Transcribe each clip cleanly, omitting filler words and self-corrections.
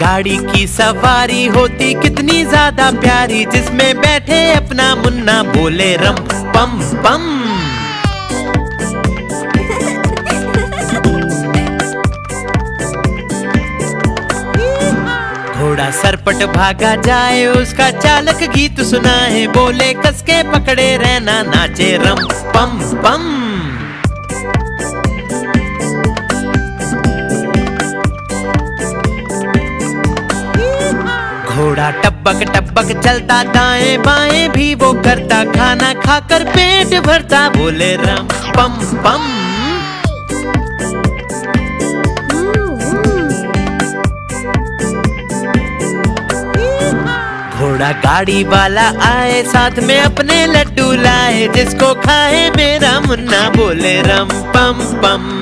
गाड़ी की सवारी होती कितनी ज्यादा प्यारी, जिसमें बैठे अपना मुन्ना बोले रम पम पम। घोड़ा सरपट भागा जाए, उसका चालक गीत सुनाए, बोले कसके पकड़े रहना नाचे रम पम पम। घोड़ा टपक टपक चलता, दाएं बाएं भी वो करता, खाना खाकर पेट भरता, बोले रम पम पम। घोड़ा गाड़ी वाला आए, साथ में अपने लड्डू लाए, जिसको खाए मेरा मुन्ना बोले रम पम पम।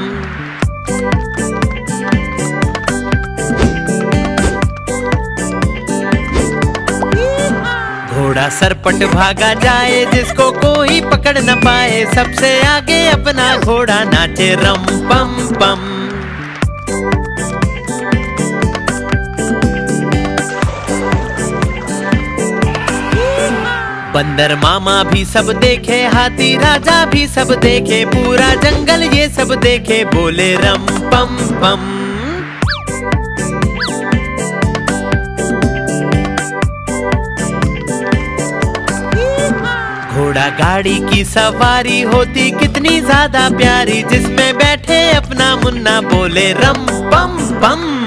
घोड़ा सरपट भागा जाए, जिसको कोई पकड़ न पाए, सबसे आगे अपना घोड़ा नाचे रम पम पम। बंदर मामा भी सब देखे, हाथी राजा भी सब देखे, पूरा जंगल ये सब देखे, बोले रम पम पम। घोड़ा गाड़ी की सवारी होती कितनी ज्यादा प्यारी, जिसमें बैठे अपना मुन्ना बोले रम पम पम।